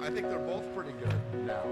I think they're both pretty good now.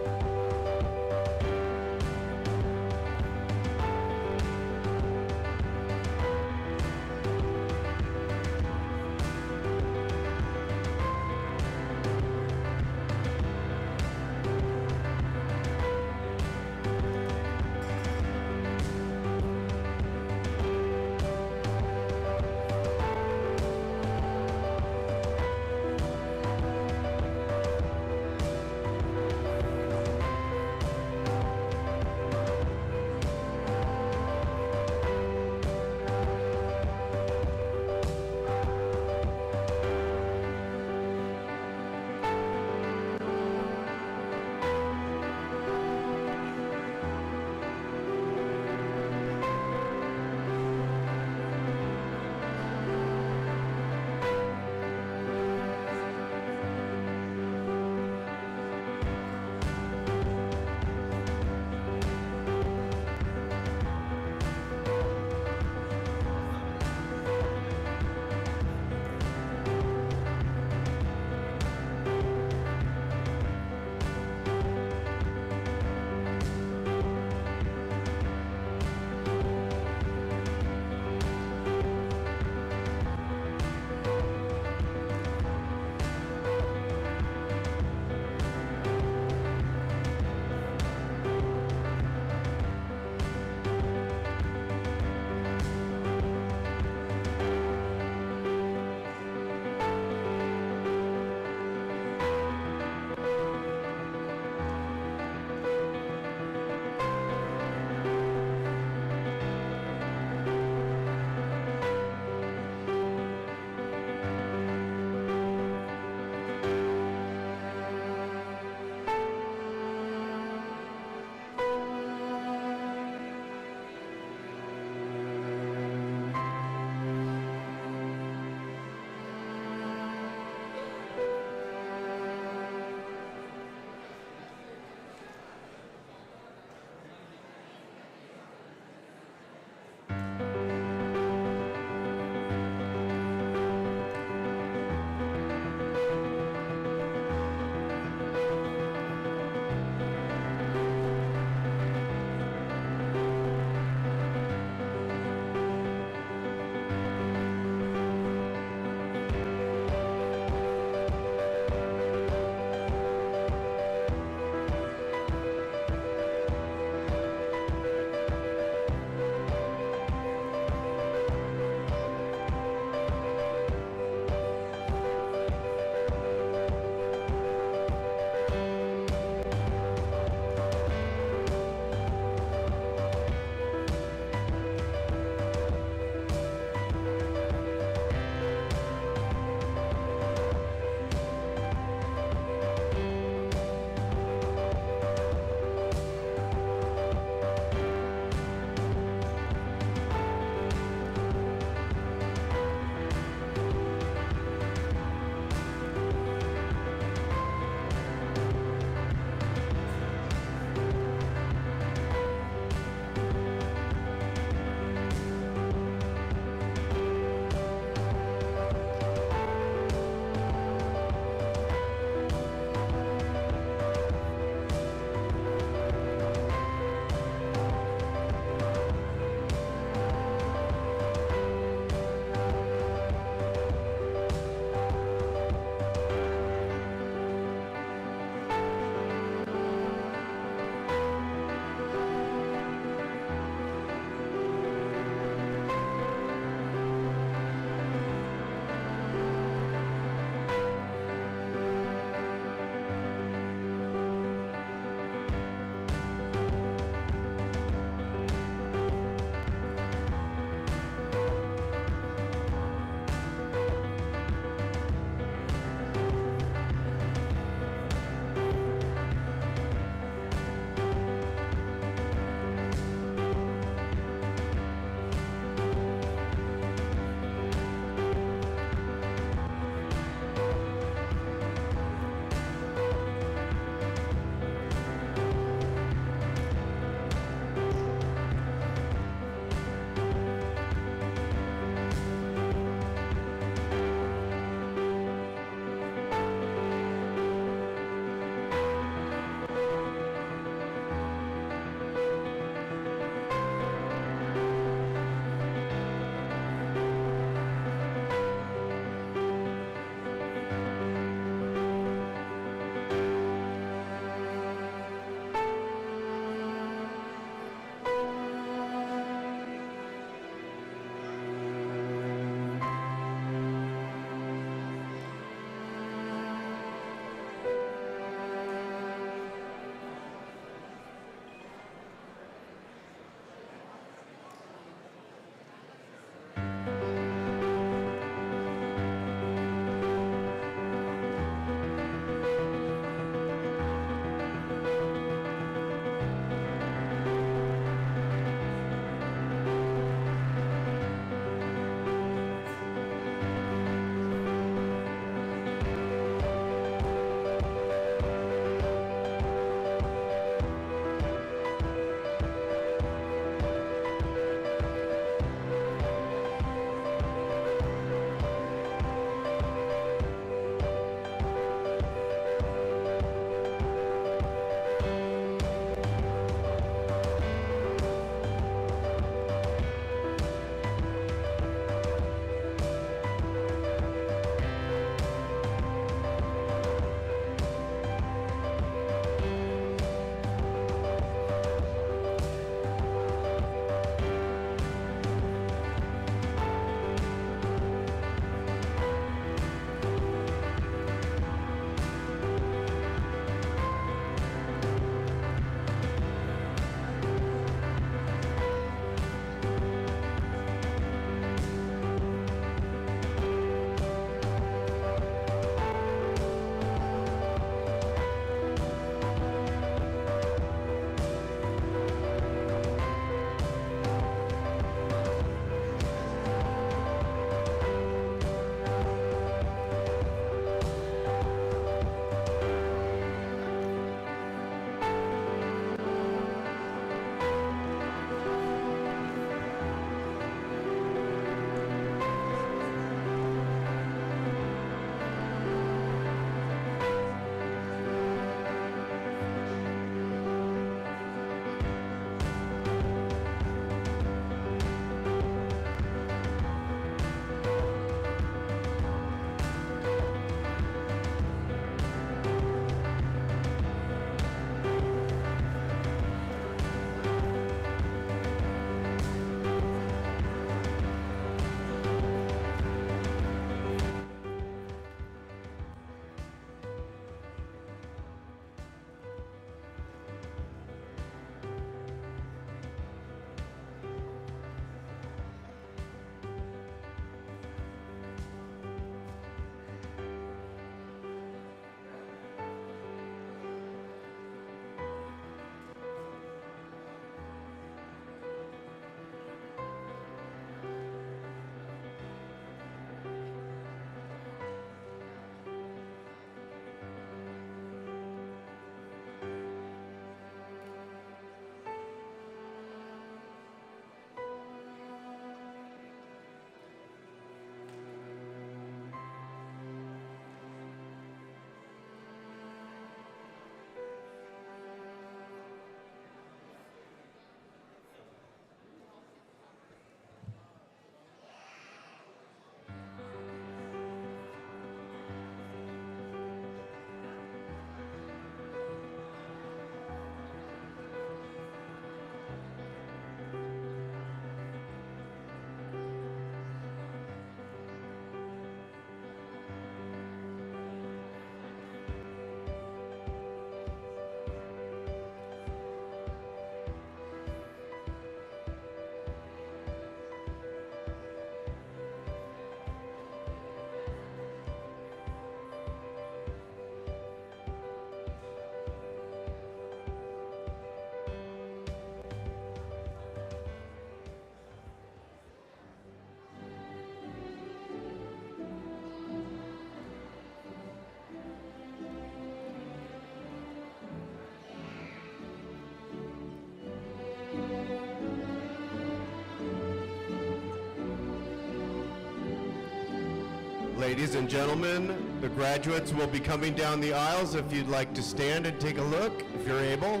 Ladies and gentlemen, the graduates will be coming down the aisles if you'd like to stand and take a look, if you're able.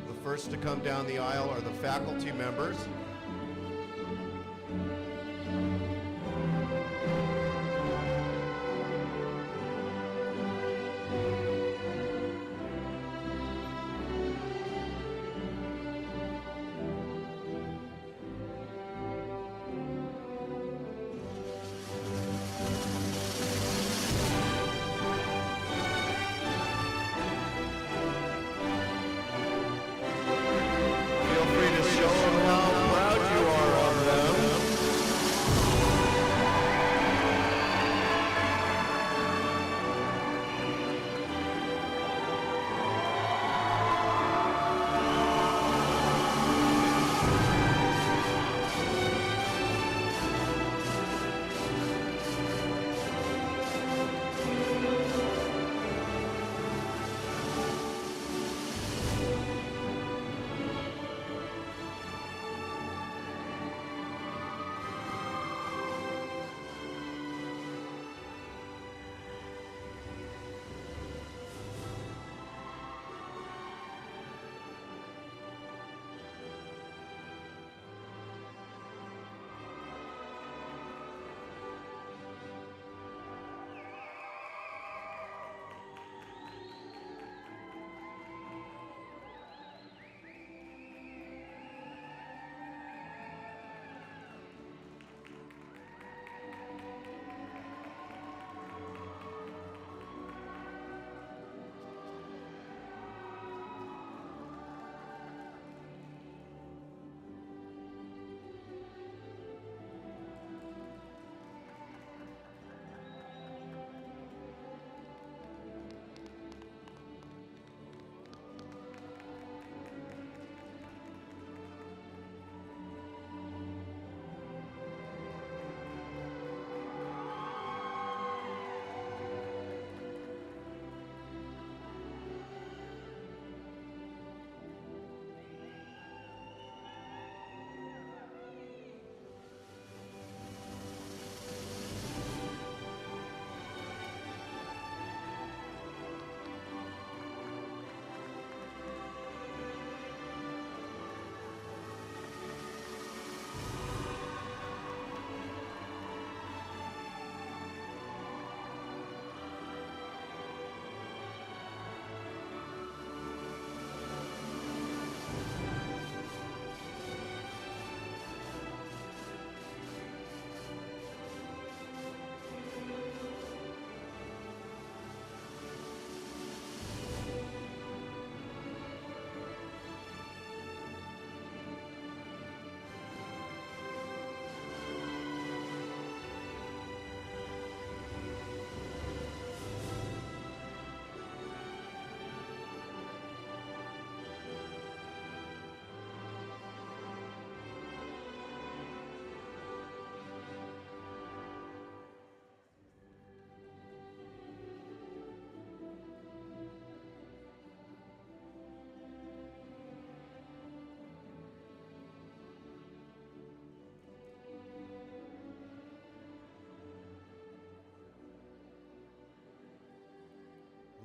The first to come down the aisle are the faculty members. Feel free to show them how proud you are of them.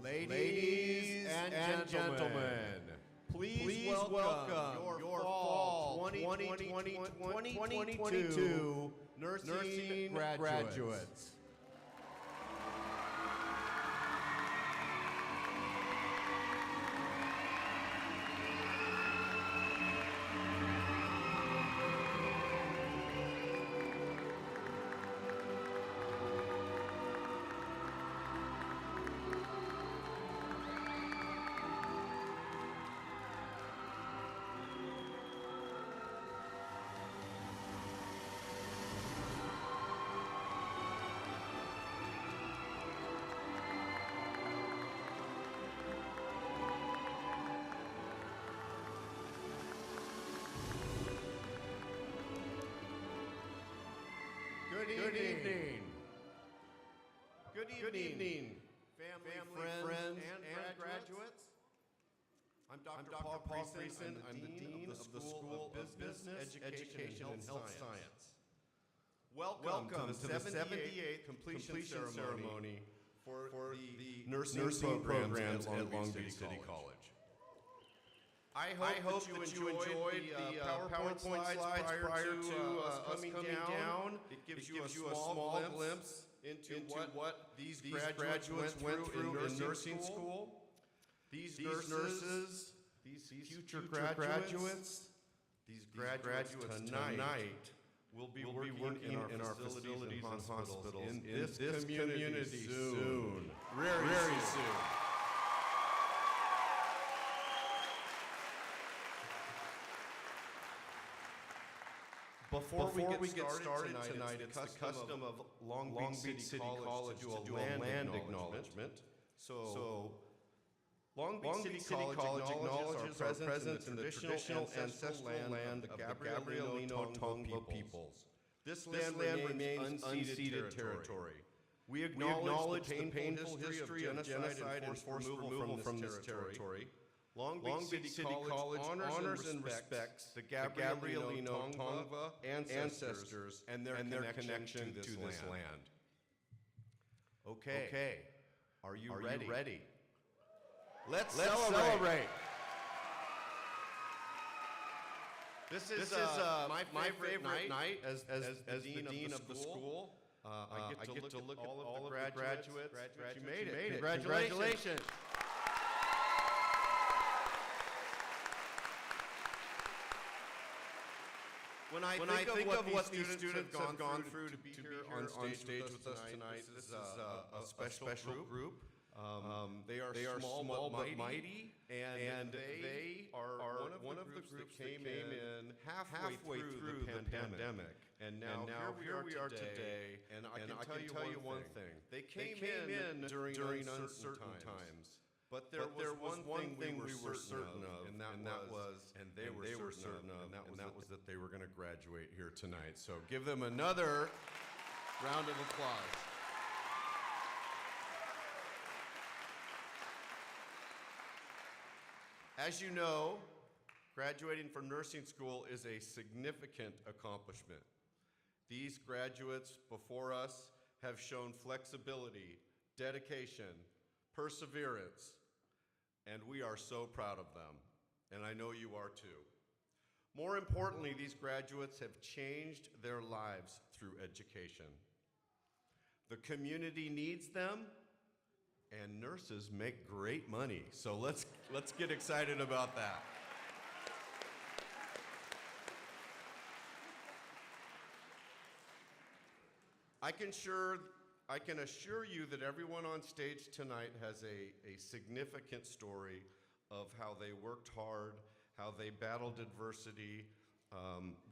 Ladies and gentlemen, please welcome your fall 2022 nursing graduates. Good evening. Good evening, family, friends, and graduates. I'm Dr. Paul Priesen. I'm the Dean of the School of Business, Education, and Health Science. Welcome to the 78th completion ceremony for the nursing programs at Long Beach City College. I hope that you enjoyed the PowerPoint slides prior to us coming down. It gives you a small glimpse into what these graduates went through in nursing school. These nurses, these future graduates, these graduates tonight will be working in our facilities and hospitals in this community soon. Very soon. Before we get started tonight, it's the custom of Long Beach City College to do a land acknowledgement. So Long Beach City College acknowledges our presence in the traditional ancestral land of the Gabrielino Tongva peoples. This land remains unceded territory. We acknowledge the painful history of genocide and forced removal from this territory. Long Beach City College honors and respects the Gabrielino Tongva ancestors and their connection to this land. Okay. Are you ready? Let's celebrate. This is my favorite night as the dean of the school. I get to look at all of the graduates. You made it. Congratulations. When I think of what these students have gone through to be here on stage with us tonight, this is a special group. They are small but mighty, and they are one of the groups that came in halfway through the pandemic. And now here we are today, and I can tell you one thing. They came in during uncertain times. But there was one thing we were certain of, and that was that they were going to graduate here tonight. So give them another round of applause. As you know, graduating from nursing school is a significant accomplishment. These graduates before us have shown flexibility, dedication, perseverance, and we are so proud of them, and I know you are too. More importantly, these graduates have changed their lives through education. The community needs them, and nurses make great money, so let's get excited about that. I can assure you that everyone on stage tonight has a significant story of how they worked hard, how they battled adversity,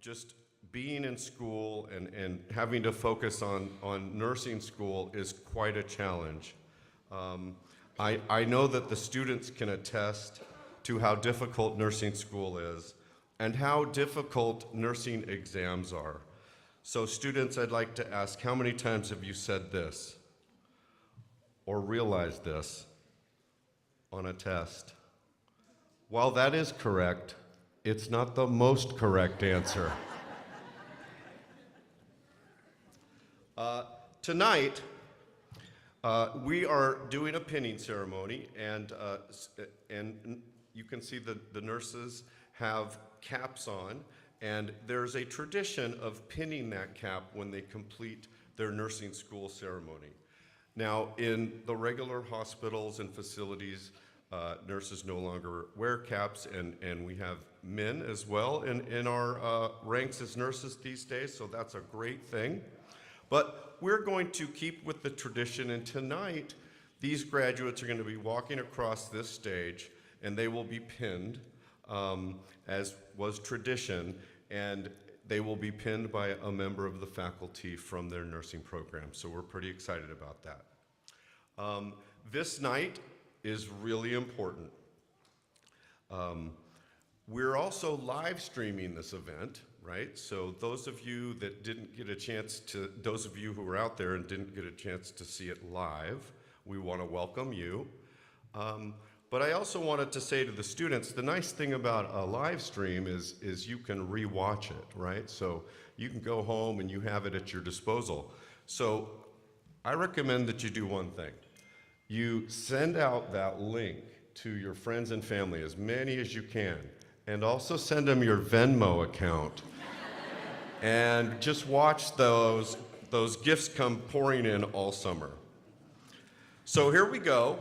just being in school and having to focus on nursing school is quite a challenge. I know that the students can attest to how difficult nursing school is and how difficult nursing exams are. So students, I'd like to ask, how many times have you said this or realized this on a test? While that is correct, it's not the most correct answer. Tonight, we are doing a pinning ceremony, and you can see the nurses have caps on, and there's a tradition of pinning that cap when they complete their nursing school ceremony. Now, in the regular hospitals and facilities, nurses no longer wear caps, and we have men as well in our ranks as nurses these days, so that's a great thing. But we're going to keep with the tradition, and tonight, these graduates are going to be walking across this stage, and they will be pinned, as was tradition, and they will be pinned by a member of the faculty from their nursing program, so we're pretty excited about that. This night is really important. We're also live streaming this event, right? So those of you that didn't get a chance to, those of you who were out there and didn't get a chance to see it live, we want to welcome you. But I also wanted to say to the students, the nice thing about a live stream is you can re-watch it, right? So you can go home and you have it at your disposal. So I recommend that you do one thing. You send out that link to your friends and family, as many as you can, and also send them your Venmo account. And just watch those gifts come pouring in all summer. So here we go.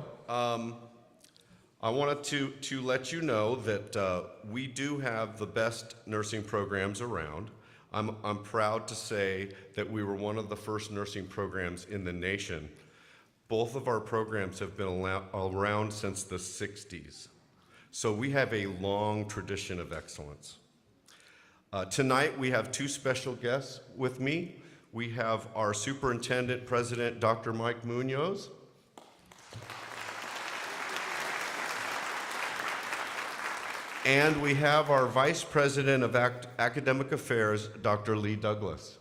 I wanted to let you know that we do have the best nursing programs around. I'm proud to say that we were one of the first nursing programs in the nation. Both of our programs have been around since the 60s. So we have a long tradition of excellence. Tonight we have two special guests with me. We have our Superintendent President, Dr. Mike Munoz. And we have our Vice President of Academic Affairs, Dr. Lee Douglas.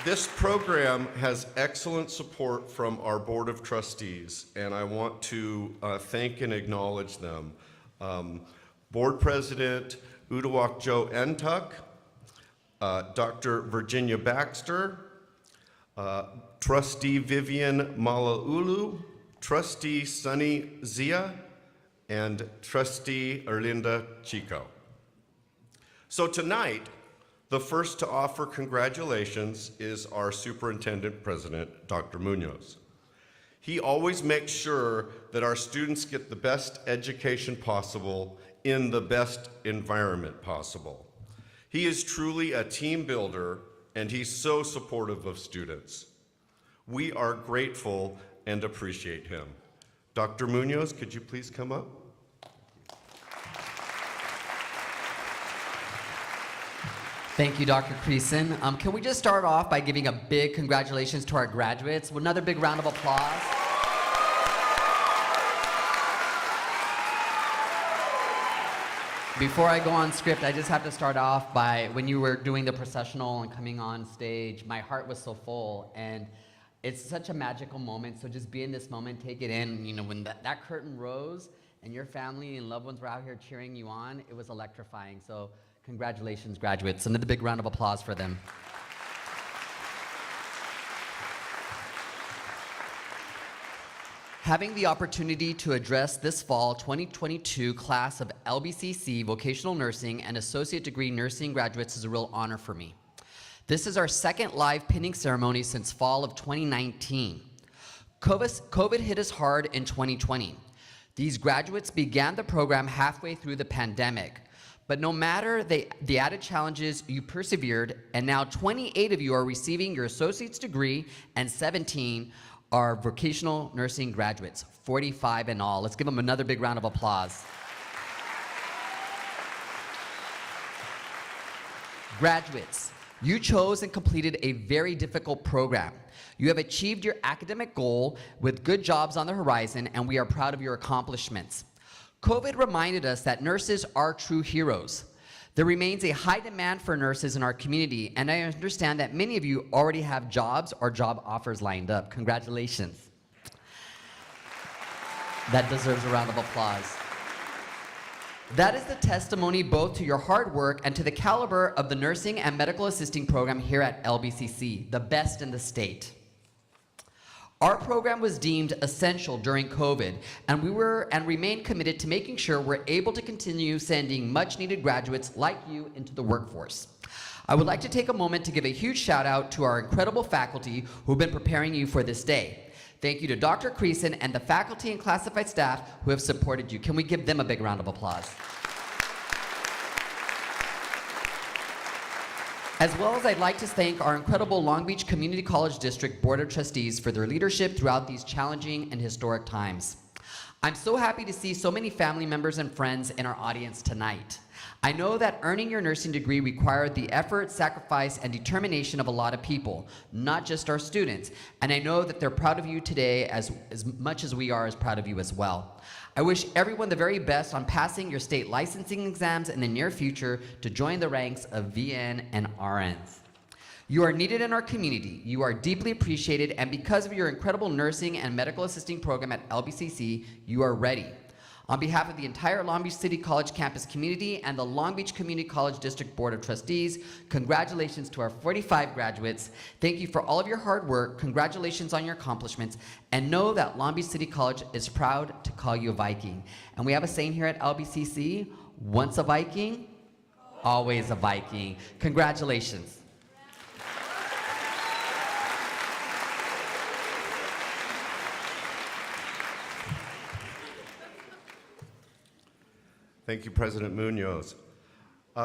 This program has excellent support from our Board of Trustees, and I want to thank and acknowledge them. Board President Uduak Joe Entuck, Dr. Virginia Baxter, Trustee Vivian Malaulu, Trustee Sunny Zia, and Trustee Erlinda Chico. So tonight, the first to offer congratulations is our Superintendent President, Dr. Munoz. He always makes sure that our students get the best education possible in the best environment possible. He is truly a team builder, and he's so supportive of students. We are grateful and appreciate him. Dr. Munoz, could you please come up? Thank you, Dr. Creason. Can we just start off by giving a big congratulations to our graduates? Another big round of applause. Before I go on script, I just have to start off by, when you were doing the processional and coming on stage, my heart was so full, and it's such a magical moment. So just be in this moment, take it in. You know, when that curtain rose and your family and loved ones were out here cheering you on, it was electrifying. So congratulations, graduates. Another big round of applause for them. Having the opportunity to address this fall 2022 class of LBCC Vocational Nursing and Associate Degree Nursing graduates is a real honor for me. This is our second live pinning ceremony since fall of 2019. COVID hit us hard in 2020. These graduates began the program halfway through the pandemic. But no matter the added challenges, you persevered, and now 28 of you are receiving your associate's degree, and 17 are vocational nursing graduates, 45 in all. Let's give them another big round of applause. Graduates, you chose and completed a very difficult program. You have achieved your academic goal with good jobs on the horizon, and we are proud of your accomplishments. COVID reminded us that nurses are true heroes. There remains a high demand for nurses in our community, and I understand that many of you already have jobs or job offers lined up. Congratulations. That deserves a round of applause. That is the testimony both to your hard work and to the caliber of the nursing and medical assisting program here at LBCC, the best in the state. Our program was deemed essential during COVID, and we were and remain committed to making sure we're able to continue sending much-needed graduates like you into the workforce. I would like to take a moment to give a huge shout out to our incredible faculty who've been preparing you for this day. Thank you to Dr. Creason and the faculty and classified staff who have supported you. Can we give them a big round of applause? As well as I'd like to thank our incredible Long Beach Community College District Board of Trustees for their leadership throughout these challenging and historic times. I'm so happy to see so many family members and friends in our audience tonight. I know that earning your nursing degree required the effort, sacrifice, and determination of a lot of people, not just our students. And I know that they're proud of you today as much as we are as proud of you as well. I wish everyone the very best on passing your state licensing exams in the near future to join the ranks of VN and RNs. You are needed in our community. You are deeply appreciated, and because of your incredible nursing and medical assisting program at LBCC, you are ready. On behalf of the entire Long Beach City College campus community and the Long Beach Community College District Board of Trustees, congratulations to our 45 graduates. Thank you for all of your hard work. Congratulations on your accomplishments. And know that Long Beach City College is proud to call you a Viking. And we have a saying here at LBCC, once a Viking, always a Viking. Congratulations. Thank you, President Munoz.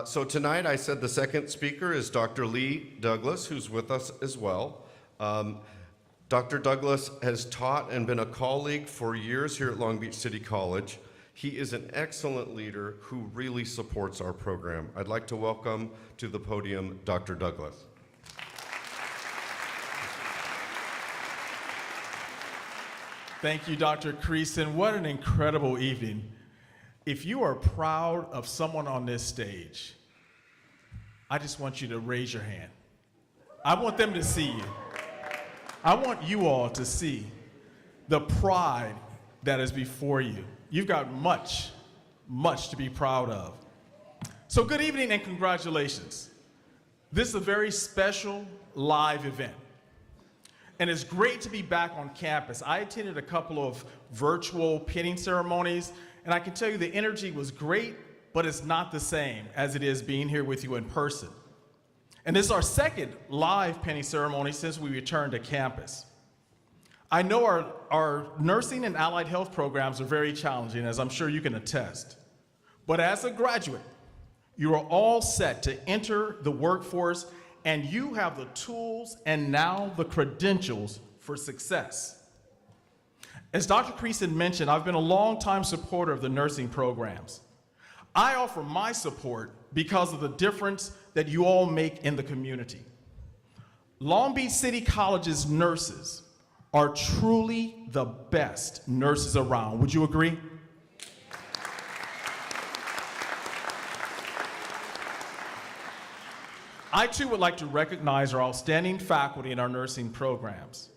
So tonight, I said the second speaker is Dr. Lee Douglas, who's with us as well. Dr. Douglas has taught and been a colleague for years here at Long Beach City College. He is an excellent leader who really supports our program. I'd like to welcome to the podium Dr. Douglas. Thank you, Dr. Creason. What an incredible evening. If you are proud of someone on this stage, I just want you to raise your hand. I want them to see you. I want you all to see the pride that is before you. You've got much, much to be proud of. So good evening and congratulations. This is a very special live event. And it's great to be back on campus. I attended a couple of virtual pinning ceremonies, and I can tell you the energy was great, but it's not the same as it is being here with you in person. And this is our second live pinning ceremony since we returned to campus. I know our nursing and allied health programs are very challenging, as I'm sure you can attest. But as a graduate, you are all set to enter the workforce, and you have the tools and now the credentials for success. As Dr. Creason mentioned, I've been a longtime supporter of the nursing programs. I offer my support because of the difference that you all make in the community. Long Beach City College's nurses are truly the best nurses around. Would you agree? I too would like to recognize our outstanding faculty in our nursing programs.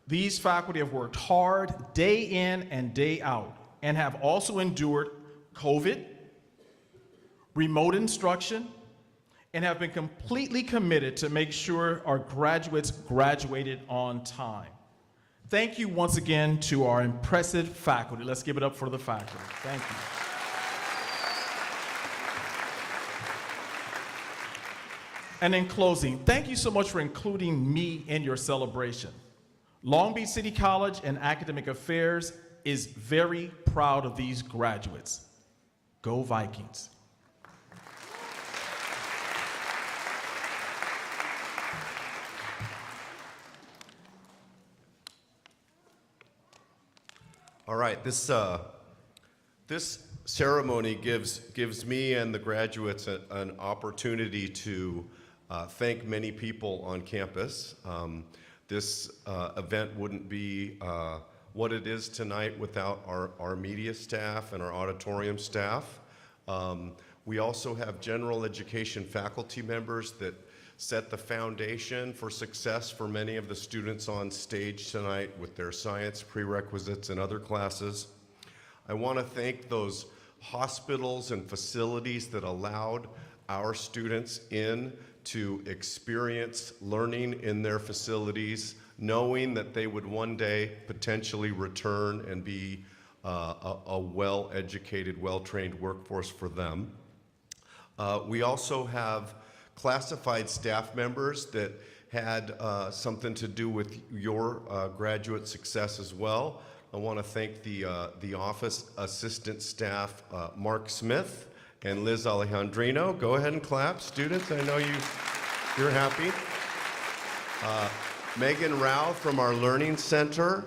These faculty have worked hard day in and day out and have also endured COVID, remote instruction, and have been completely committed to make sure our graduates graduated on time. Thank you once again to our impressive faculty. Let's give it up for the faculty. Thank you. And in closing, thank you so much for including me in your celebration. Long Beach City College and Academic Affairs is very proud of these graduates. Go Vikings. All right, this ceremony gives me and the graduates an opportunity to thank many people on campus. This event wouldn't be what it is tonight without our media staff and our auditorium staff. We also have general education faculty members that set the foundation for success for many of the students on stage tonight with their science prerequisites and other classes. I want to thank those hospitals and facilities that allowed our students in to experience learning in their facilities, knowing that they would one day potentially return and be a well-educated, well-trained workforce for them. We also have classified staff members that had something to do with your graduate success as well. I want to thank the office assistant staff, Mark Smith and Liz Alejandrino. Go ahead and clap, students. I know you're happy. Megan Rao from our Learning Center,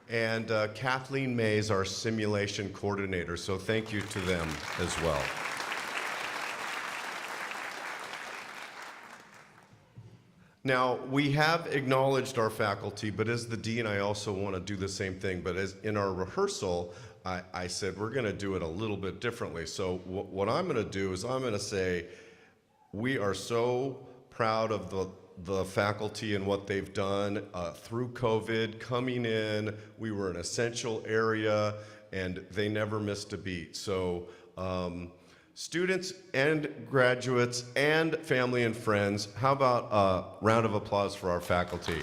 and Kathleen Mays, our simulation coordinator. So thank you to them as well. Now, we have acknowledged our faculty, but as the dean, I also want to do the same thing. But as in our rehearsal, I said we're going to do it a little bit differently. So what I'm going to do is I'm going to say we are so proud of the faculty and what they've done through COVID, coming in. We were an essential area, and they never missed a beat. So students and graduates and family and friends, how about a round of applause for our faculty?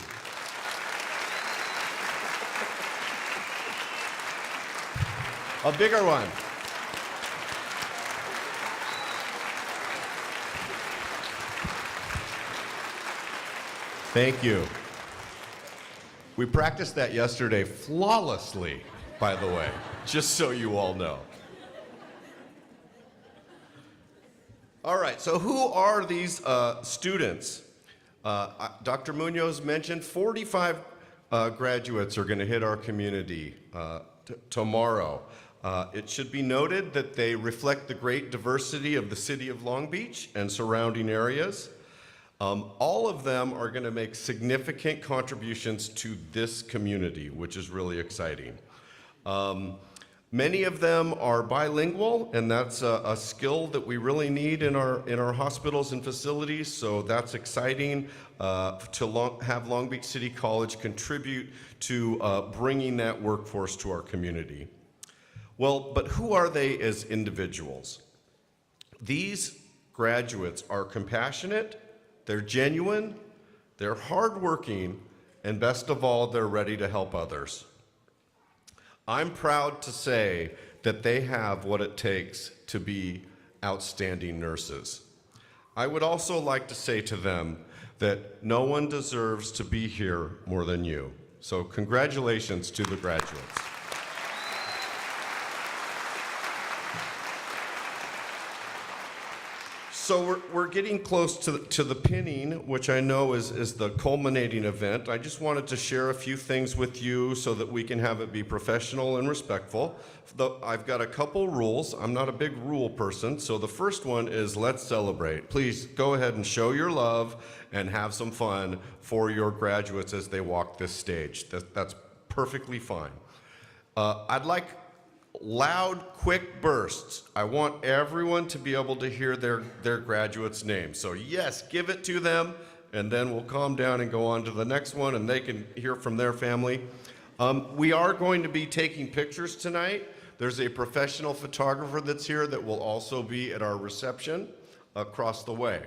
A bigger one. Thank you. We practiced that yesterday flawlessly, by the way, just so you all know. All right, so who are these students? Dr. Munoz mentioned 45 graduates are going to hit our community tomorrow. It should be noted that they reflect the great diversity of the city of Long Beach and surrounding areas. All of them are going to make significant contributions to this community, which is really exciting. Many of them are bilingual, and that's a skill that we really need in our hospitals and facilities, so that's exciting to have Long Beach City College contribute to bringing that workforce to our community. Well, but who are they as individuals? These graduates are compassionate, they're genuine, they're hardworking, and best of all, they're ready to help others. I'm proud to say that they have what it takes to be outstanding nurses. I would also like to say to them that no one deserves to be here more than you. So congratulations to the graduates. So we're getting close to the pinning, which I know is the culminating event. I just wanted to share a few things with you so that we can have it be professional and respectful. I've got a couple rules. I'm not a big rule person, so the first one is let's celebrate. Please go ahead and show your love and have some fun for your graduates as they walk this stage. That's perfectly fine. I'd like loud, quick bursts. I want everyone to be able to hear their graduate's name. So yes, give it to them, and then we'll calm down and go on to the next one, and they can hear from their family. We are going to be taking pictures tonight. There's a professional photographer that's here that will also be at our reception across the way.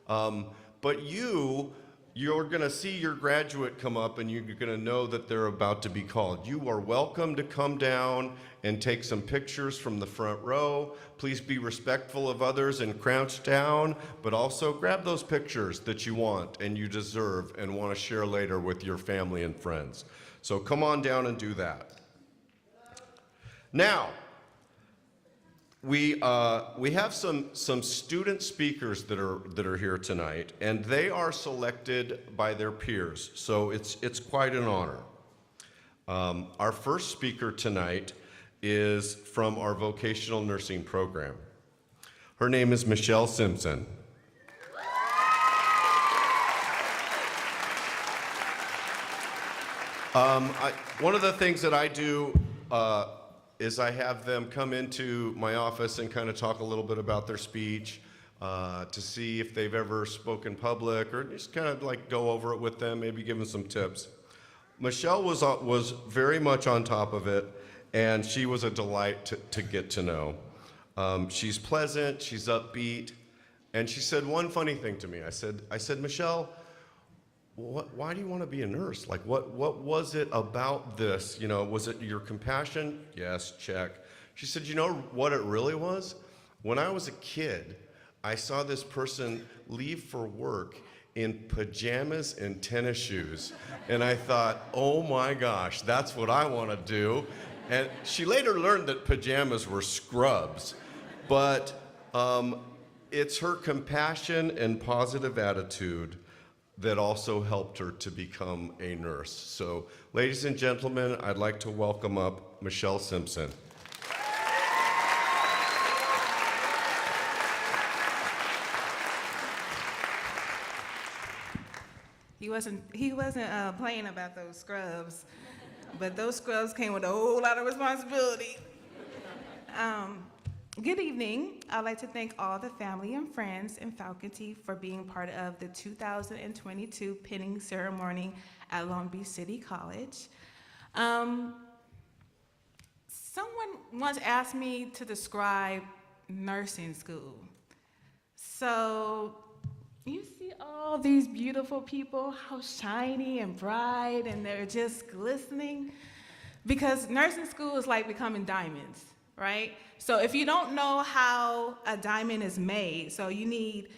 But you're going to see your graduate come up, and you're going to know that they're about to be called. You are welcome to come down and take some pictures from the front row. Please be respectful of others and crouch down, but also grab those pictures that you want and you deserve and want to share later with your family and friends. So come on down and do that. Now, we have some student speakers that are here tonight, and they are selected by their peers, so it's quite an honor. Our first speaker tonight is from our vocational nursing program. Her name is Michelle Simpson. One of the things that I do is I have them come into my office and kind of talk a little bit about their speech to see if they've ever spoken public, or just kind of like go over it with them, maybe give them some tips. Michelle was very much on top of it, and she was a delight to get to know. She's pleasant, she's upbeat, and she said one funny thing to me. I said, Michelle, why do you want to be a nurse? Like, what was it about this? You know, was it your compassion? Yes, check. She said, you know what it really was? When I was a kid, I saw this person leave for work in pajamas and tennis shoes. And I thought, oh my gosh, that's what I want to do. And she later learned that pajamas were scrubs. But it's her compassion and positive attitude that also helped her to become a nurse. So, ladies and gentlemen, I'd like to welcome up Michelle Simpson. He wasn't playing about those scrubs, but those scrubs came with a whole lot of responsibility. Good evening. I'd like to thank all the family and friends in Falconty for being part of the 2022 pinning ceremony at Long Beach City College. Someone once asked me to describe nursing school. So you see all these beautiful people, how shiny and bright, and they're just glistening. Because nursing school is like becoming diamonds, right? So if you don't know how a diamond is made, so you need,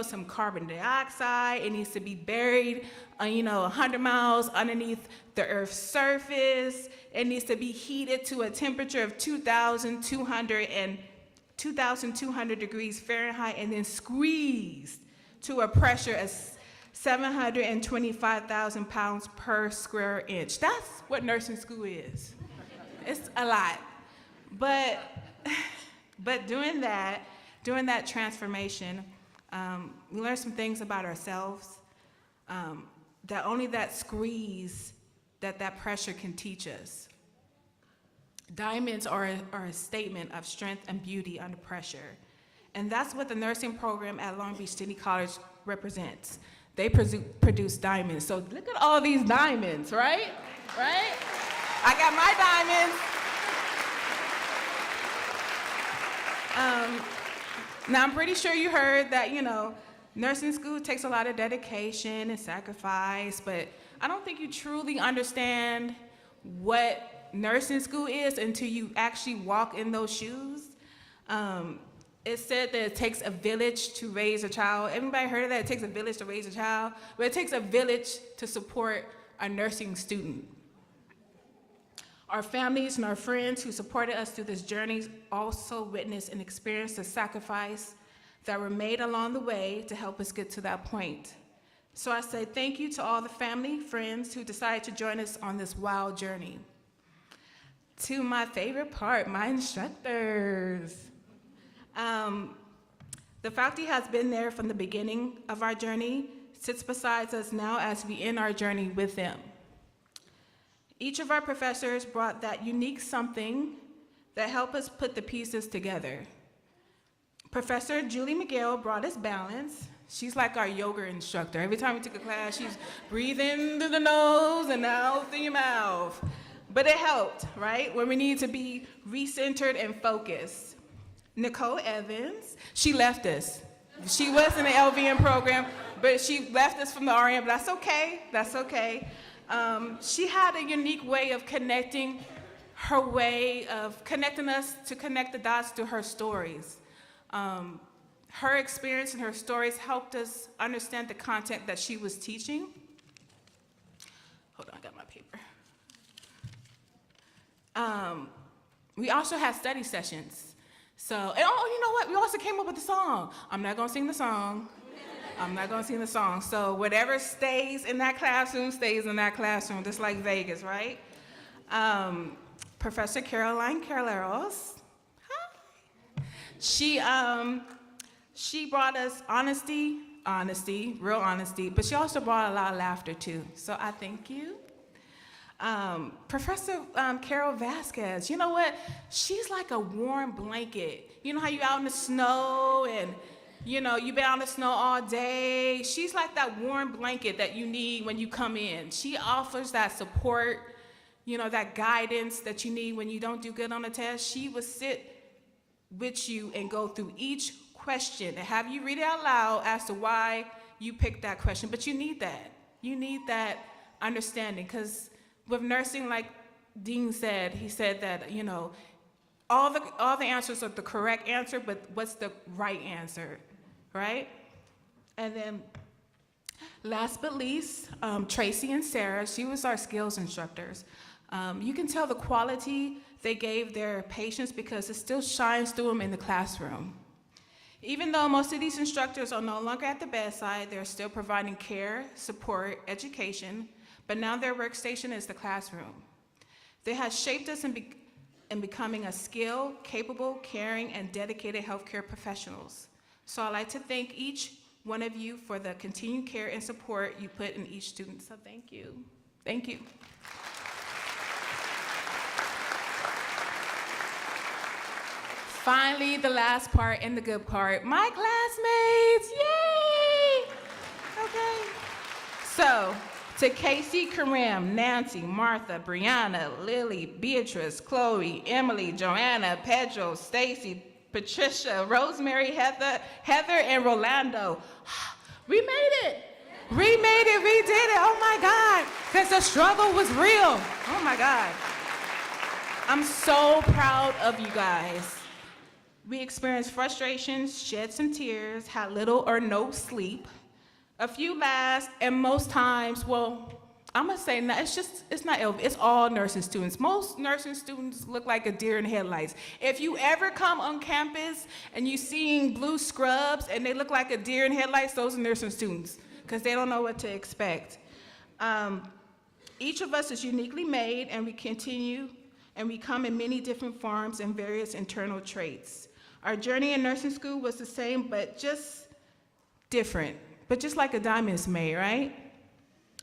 some carbon dioxide. It needs to be buried, 100 miles underneath the Earth's surface. It needs to be heated to a temperature of 2,200 degrees Fahrenheit, and then squeezed to a pressure of 725,000 pounds per square inch. That's what nursing school is. It's a lot. But during that transformation, we learned some things about ourselves, that only that squeeze, that pressure can teach us. Diamonds are a statement of strength and beauty under pressure. And that's what the nursing program at Long Beach City College represents. They produce diamonds. So look at all these diamonds, right? Right? I got my diamonds. Now, I'm pretty sure you heard that, nursing school takes a lot of dedication and sacrifice, but I don't think you truly understand what nursing school is until you actually walk in those shoes. It said that it takes a village to raise a child. Everybody heard of that? It takes a village to raise a child? But it takes a village to support a nursing student. Our families and our friends who supported us through this journey also witnessed and experienced the sacrifice that were made along the way to help us get to that point. So I say thank you to all the family, friends who decided to join us on this wild journey. To my favorite part, my instructors. The faculty has been there from the beginning of our journey, sits beside us now as we end our journey with them. Each of our professors brought that unique something that helped us put the pieces together. Professor Julie McGill brought us balance. She's like our yoga instructor. Every time we took a class, she's breathing through the nose and out through your mouth. But it helped, right? When we need to be recentered and focused. Nicole Evans, she left us. She was in the LVN program, but she left us from the RN, but that's okay, that's okay. She had a unique way of connecting us to connect the dots to her stories. Her experience and her stories helped us understand the content that she was teaching. Hold on, I got my paper. We also had study sessions. So, and oh, you know what? We also came up with a song. I'm not gonna sing the song. So whatever stays in that classroom, stays in that classroom, just like Vegas, right? Professor Caroline Carleros, hi. She brought us honesty, real honesty, but she also brought a lot of laughter too. So I thank you. Professor Carol Vasquez, you know what? She's like a warm blanket. You know how you out in the snow and you've been out in the snow all day. She's like that warm blanket that you need when you come in. She offers that support, that guidance that you need when you don't do good on a test. She will sit with you and go through each question and have you read it out loud as to why you picked that question. But you need that. You need that understanding, because with nursing, like Dean said, he said that, all the answers are the correct answer, but what's the right answer, right? And then last but least, Tracy and Sarah, she was our skills instructors. You can tell the quality they gave their patients because it still shines through them in the classroom. Even though most of these instructors are no longer at the bedside, they're still providing care, support, education, but now their workstation is the classroom. They have shaped us in becoming a skilled, capable, caring, and dedicated healthcare professionals. So I'd like to thank each one of you for the continued care and support you put in each student. So thank you. Thank you. Finally, the last part and the good part. My classmates, yay! Okay. So, to Casey, Karim, Nancy, Martha, Brianna, Lily, Beatrice, Chloe, Emily, Joanna, Pedro, Stacy, Patricia, Rosemary, Heather, and Rolando. We made it. We did it. Oh my God. Because the struggle was real. Oh my God. I'm so proud of you guys. We experienced frustrations, shed some tears, had little or no sleep, a few laughs, and most times, well, I'm gonna say it's not LV, it's all nursing students. Most nursing students look like a deer in headlights. If you ever come on campus and you seeing blue scrubs and they look like a deer in headlights, those are nursing students, because they don't know what to expect. Each of us is uniquely made, and we come in many different forms and various internal traits. Our journey in nursing school was the same, but just different. But just like a diamond is made, right?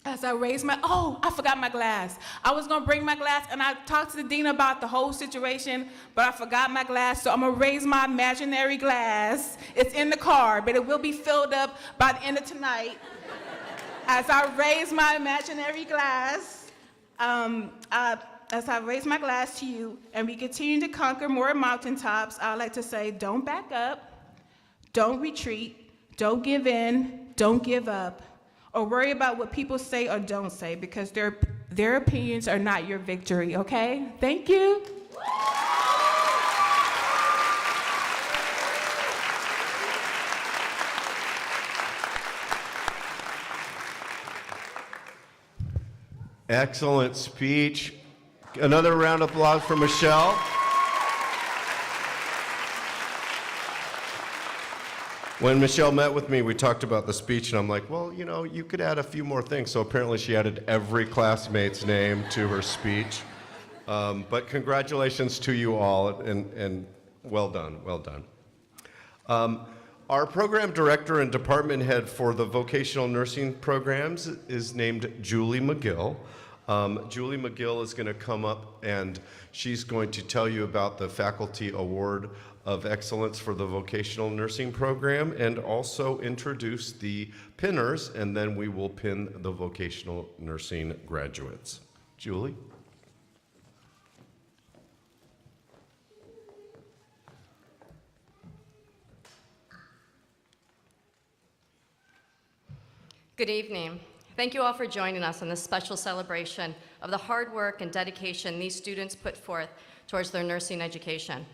As I raised I forgot my glass. I was gonna bring my glass, and I talked to the dean about the whole situation, but I forgot my glass, so I'm gonna raise my imaginary glass. It's in the car, but it will be filled up by the end of tonight. As I raise my imaginary glass, as I raise my glass to you, and we continue to conquer more mountaintops, I like to say, don't back up, don't retreat, don't give in, don't give up, or worry about what people say or don't say, because their opinions are not your victory, okay? Thank you. Excellent speech. Another round of applause for Michelle. When Michelle met with me, we talked about the speech, and I'm like, well, you know, you could add a few more things. So apparently she added every classmate's name to her speech. But congratulations to you all, and well done, well done. Our program director and department head for the vocational nursing programs is named Julie McGill. Julie McGill is going to come up, and she's going to tell you about the Faculty Award of Excellence for the Vocational Nursing Program, and also introduce the pinners, and then we will pin the vocational nursing graduates. Julie? Good evening. Thank you all for joining us on this special celebration of the hard work and dedication these students put forth towards their nursing education.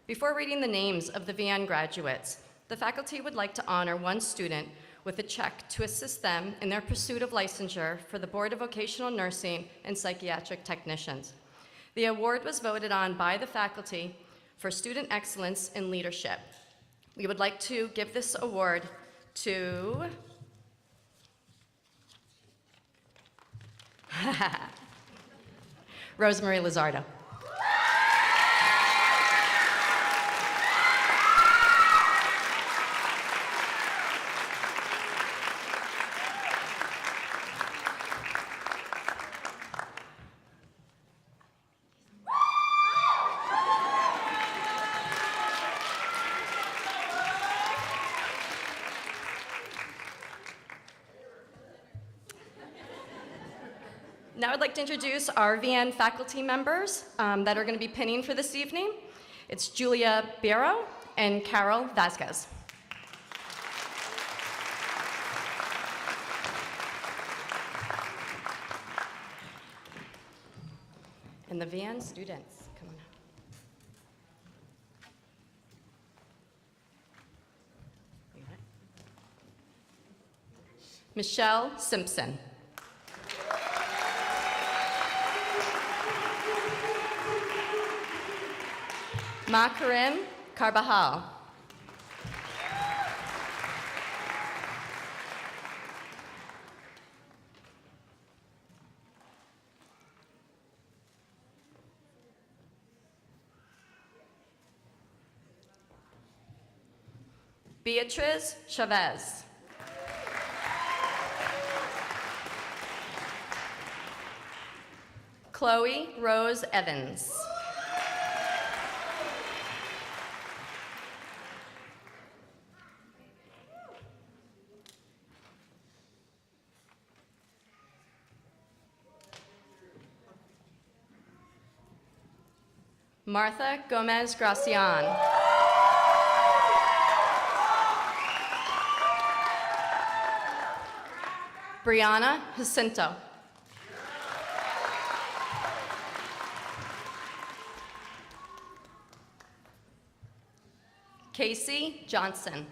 Before reading the names of the VN graduates, the faculty would like to honor one student with a check to assist them in their pursuit of licensure for the Board of Vocational Nursing and Psychiatric Technicians. The award was voted on by the faculty for student excellence in leadership. We would like to give this award to Rosemary Lizardo. Now I'd like to introduce our VN faculty members that are going to be pinning for this evening. It's Julia Biro and Carol Vasquez. And the VN students, come on. You got it? Michelle Simpson. Makarim Carbajal. Beatriz Chavez. Chloe Rose Evans. Martha Gomez Gracian. Brianna Jacinto. Casey Johnson.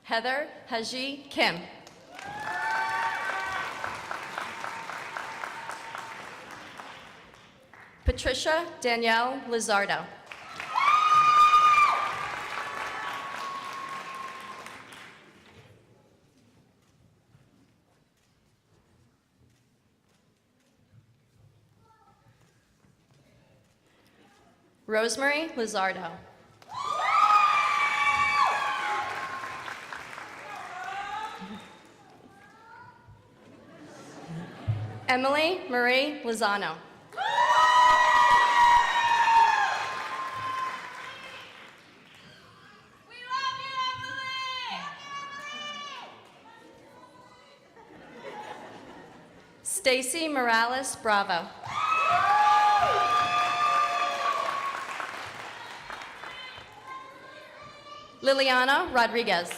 Heather Haji Kim. Patricia Danielle Lizardo. Rosemary Lizardo. Emily Marie Lozano. Stacy Morales Bravo. Liliana Rodriguez.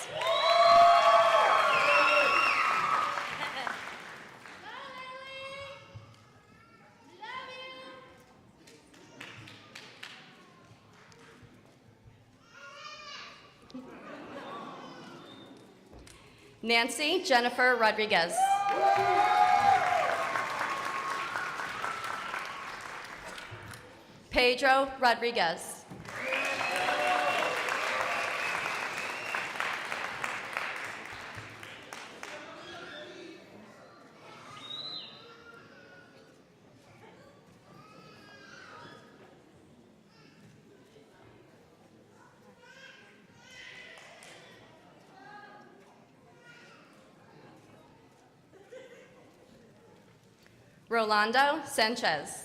Nancy Jennifer Rodriguez. Pedro Rodriguez. Rolando Sanchez.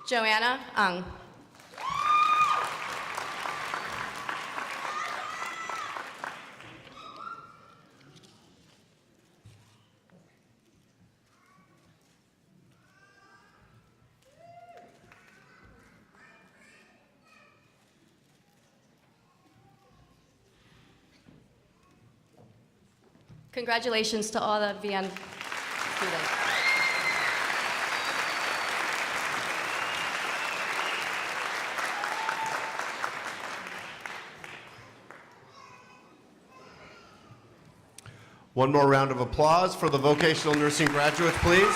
Joanna Ung. Congratulations to all the VN students. One more round of applause for the vocational nursing graduates, please.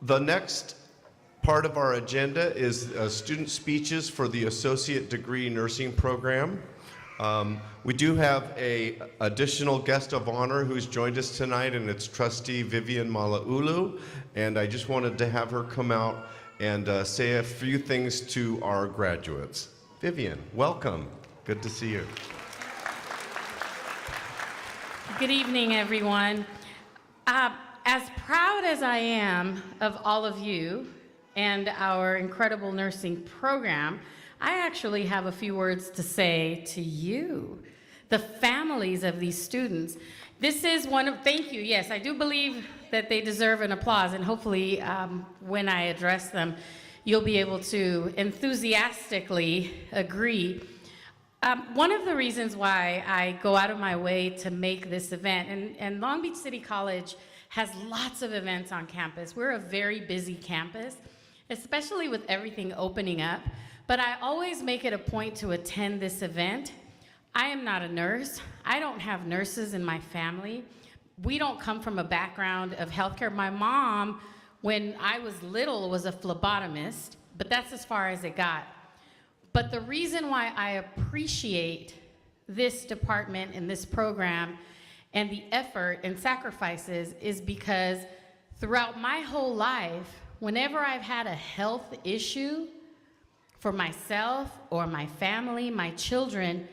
The next part of our agenda is student speeches for the Associate Degree Nursing Program. We do have an additional guest of honor who's joined us tonight, and it's Trustee Vivian Malaulu. And I just wanted to have her come out and say a few things to our graduates. Vivian, welcome. Good to see you. Good evening, everyone. As proud as I am of all of you and our incredible nursing program, I actually have a few words to say to you, the families of these students. This is one of, thank you, yes, I do believe that they deserve an applause, and hopefully when I address them, you'll be able to enthusiastically agree. One of the reasons why I go out of my way to make this event, and Long Beach City College has lots of events on campus. We're a very busy campus, especially with everything opening up, but I always make it a point to attend this event. I am not a nurse. I don't have nurses in my family. We don't come from a background of healthcare. My mom, when I was little, was a phlebotomist, but that's as far as it got. But the reason why I appreciate this department and this program and the effort and sacrifices is because throughout my whole life, whenever I've had a health issue for myself or my family, my children,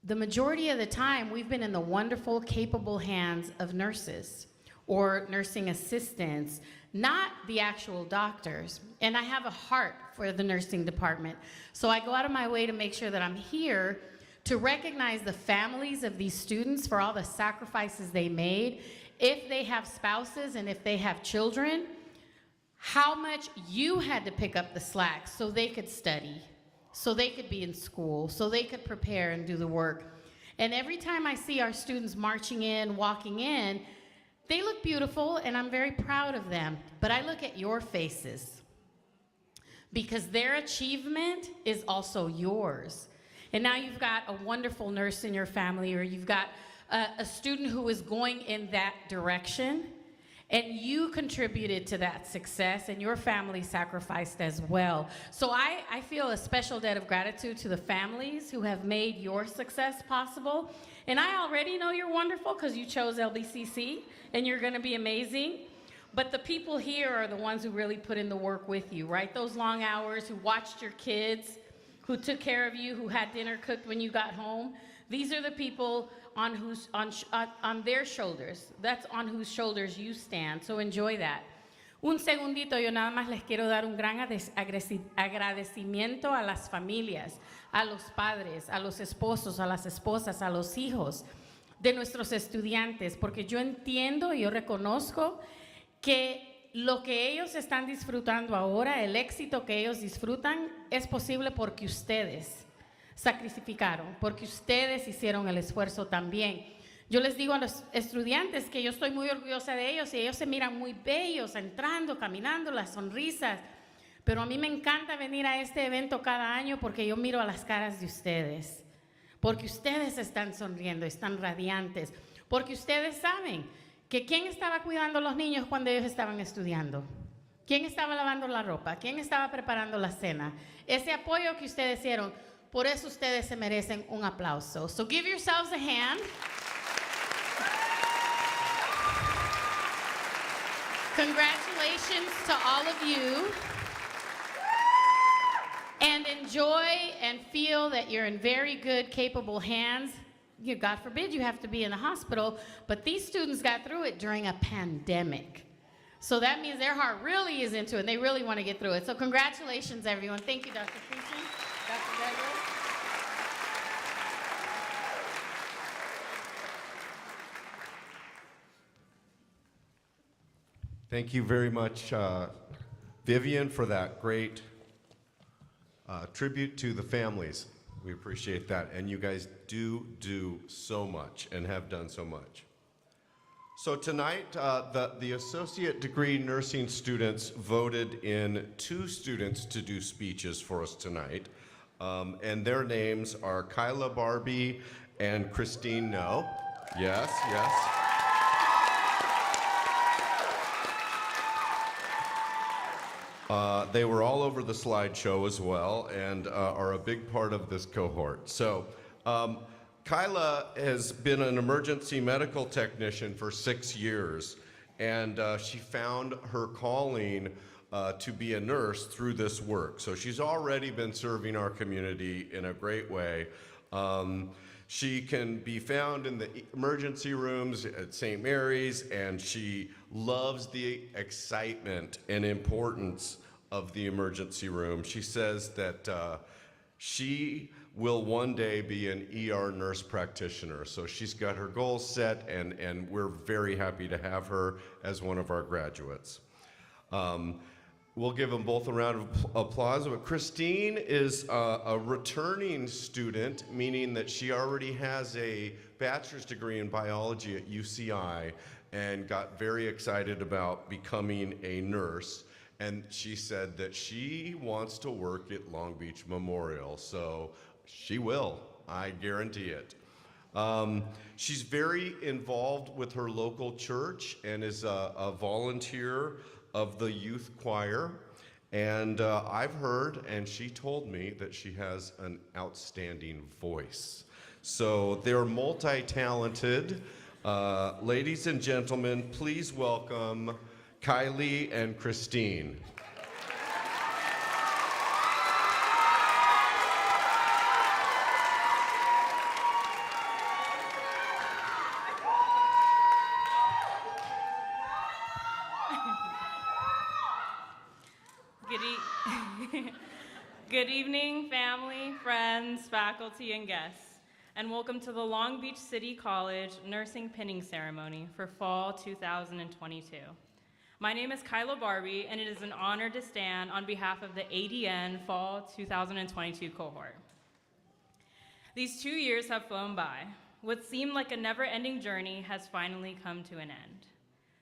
the majority of the time we've been in the wonderful, capable hands of nurses or nursing assistants, not the actual doctors. And I have a heart for the nursing department. So I go out of my way to make sure that I'm here to recognize the families of these students for all the sacrifices they made. If they have spouses and if they have children, how much you had to pick up the slack so they could study, so they could be in school, so they could prepare and do the work. And every time I see our students marching in, walking in, they look beautiful and I'm very proud of them. But I look at your faces because their achievement is also yours. And now you've got a wonderful nurse in your family, or you've got a student who is going in that direction, and you contributed to that success, and your family sacrificed as well. So I feel a special debt of gratitude to the families who have made your success possible. And I already know you're wonderful because you chose LBCC, and you're gonna be amazing. But the people here are the ones who really put in the work with you, right? Those long hours, who watched your kids, who took care of you, who had dinner cooked when you got home. These are the people on their shoulders. That's on whose shoulders you stand. So enjoy that. Un segundito, yo nada más les quiero dar un gran agradecimiento a las familias, a los padres, a los esposos, a las esposas, a los hijos de nuestros estudiantes, porque yo entiendo y yo reconozco que lo que ellos están disfrutando ahora, el éxito que ellos disfrutan, es posible porque ustedes sacrificaron, porque ustedes hicieron el esfuerzo también. Yo les digo a los estudiantes que yo estoy muy orgullosa de ellos y ellos se miran muy bellos, entrando, caminando, las sonrisas. Pero a mí me encanta venir a este evento cada año porque yo miro a las caras de ustedes. Porque ustedes están sonriendo, están radiantes. Porque ustedes saben que ¿quién estaba cuidando a los niños cuando ellos estaban estudiando? ¿Quién estaba lavando la ropa? ¿Quién estaba preparando la cena? Ese apoyo que ustedes hicieron, por eso ustedes se merecen un aplauso. So give yourselves a hand. Congratulations to all of you. And enjoy and feel that you're in very good, capable hands. God forbid you have to be in a hospital, but these students got through it during a pandemic. So that means their heart really is into it, and they really want to get through it. So congratulations, everyone. Thank you, Dr. Creason. Dr. Douglas. Thank you very much, Vivian, for that great tribute to the families. We appreciate that, and you guys do so much and have done so much. So tonight, the associate degree nursing students voted in 2 students to do speeches for us tonight, and their names are Kyla Barbie and Christine No. Yes, yes. They were all over the slideshow as well and are a big part of this cohort. So Kyla has been an emergency medical technician for 6 years, and she found her calling to be a nurse through this work. So she's already been serving our community in a great way. She can be found in the emergency rooms at St. Mary's, and she loves the excitement and importance of the emergency room. She says that she will one day be an ER nurse practitioner. So she's got her goals set, and we're very happy to have her as one of our graduates. We'll give them both a round of applause. But Christine is a returning student, meaning that she already has a bachelor's degree in biology at UCI and got very excited about becoming a nurse. And she said that she wants to work at Long Beach Memorial, so she will, I guarantee it. She's very involved with her local church and is a volunteer of the youth choir, and I've heard, and she told me that she has an outstanding voice. So they're multi-talented. Ladies and gentlemen, please welcome Kylie and Christine. Good evening, family, friends, faculty, and guests, and welcome to the Long Beach City College Nursing Pinning Ceremony for Fall 2022. My name is Kyla Barbie, and it is an honor to stand on behalf of the ADN Fall 2022 cohort. These 2 years have flown by. What seemed like a never-ending journey has finally come to an end.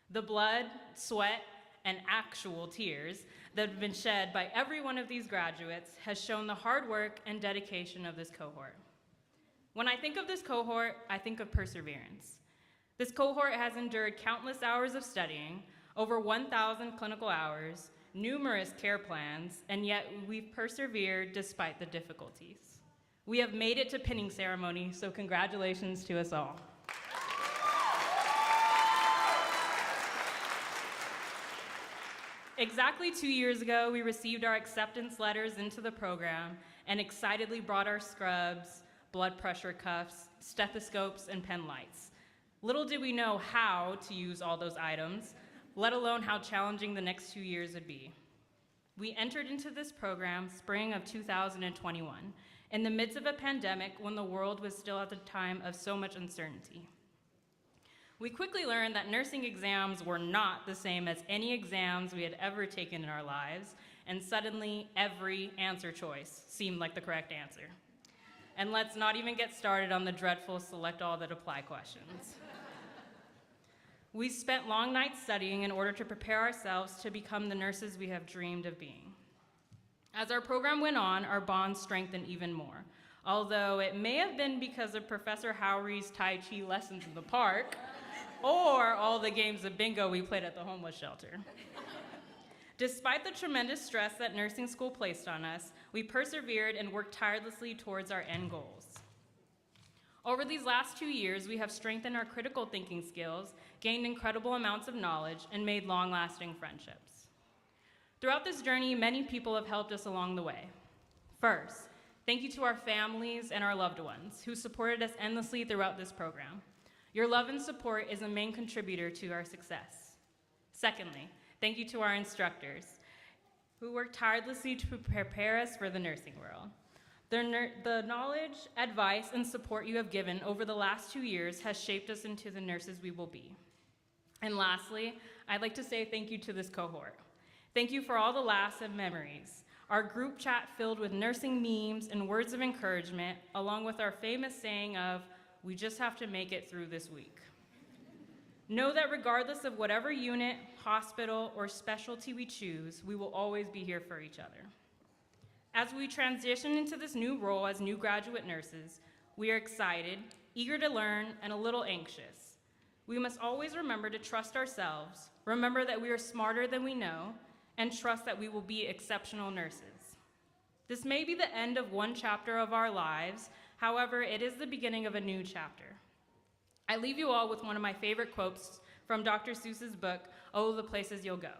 The blood, sweat, and actual tears that have been shed by every one of these graduates has shown the hard work and dedication of this cohort. When I think of this cohort, I think of perseverance. This cohort has endured countless hours of studying, over 1,000 clinical hours, numerous care plans, and yet we've persevered despite the difficulties. We have made it to pinning ceremony, so congratulations to us all. Exactly 2 years ago, we received our acceptance letters into the program and excitedly brought our scrubs, blood pressure cuffs, stethoscopes, and pen lights. Little did we know how to use all those items, let alone how challenging the next 2 years would be. We entered into this program spring of 2021, in the midst of a pandemic when the world was still at the time of so much uncertainty. We quickly learned that nursing exams were not the same as any exams we had ever taken in our lives, and suddenly every answer choice seemed like the correct answer. And let's not even get started on the dreadful select all that apply questions. We spent long nights studying in order to prepare ourselves to become the nurses we have dreamed of being. As our program went on, our bonds strengthened even more, although it may have been because of Professor Howry's Tai Chi lessons in the park, or all the games of bingo we played at the homeless shelter. Despite the tremendous stress that nursing school placed on us, we persevered and worked tirelessly towards our end goals. Over these last 2 years, we have strengthened our critical thinking skills, gained incredible amounts of knowledge, and made long-lasting friendships. Throughout this journey, many people have helped us along the way. First, thank you to our families and our loved ones who supported us endlessly throughout this program. Your love and support is a main contributor to our success. Secondly, thank you to our instructors who worked tirelessly to prepare us for the nursing world. The knowledge, advice, and support you have given over the last 2 years has shaped us into the nurses we will be. And lastly, I'd like to say thank you to this cohort. Thank you for all the laughs and memories, our group chat filled with nursing memes and words of encouragement, along with our famous saying of, "We just have to make it through this week." Know that regardless of whatever unit, hospital, or specialty we choose, we will always be here for each other. As we transition into this new role as new graduate nurses, we are excited, eager to learn, and a little anxious. We must always remember to trust ourselves, remember that we are smarter than we know, and trust that we will be exceptional nurses. This may be the end of one chapter of our lives. However, it is the beginning of a new chapter. I leave you all with one of my favorite quotes from Dr. Seuss's book, Oh, the Places You'll Go.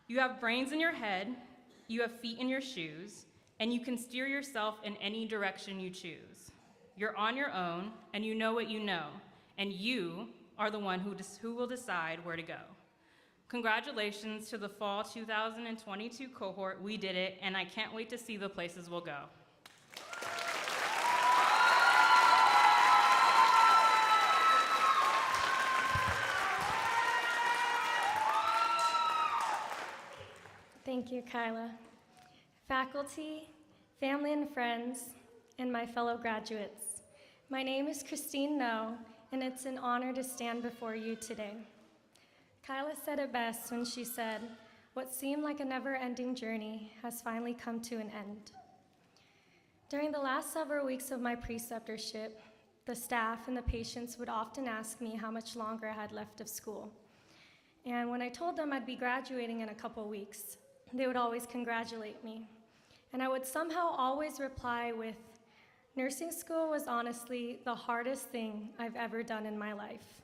You have brains in your head, you have feet in your shoes, and you can steer yourself in any direction you choose. You're on your own, and you know what you know, and you are the one who will decide where to go. Congratulations to the Fall 2022 cohort. We did it, and I can't wait to see the places we'll go. Thank you, Kyla. Faculty, family and friends, and my fellow graduates, my name is Christine No, and it's an honor to stand before you today. Kyla said it best when she said, what seemed like a never-ending journey has finally come to an end. During the last several weeks of my preceptorship, the staff and the patients would often ask me how much longer I had left of school. And when I told them I'd be graduating in a couple weeks, they would always congratulate me. And I would somehow always reply with, nursing school was honestly the hardest thing I've ever done in my life.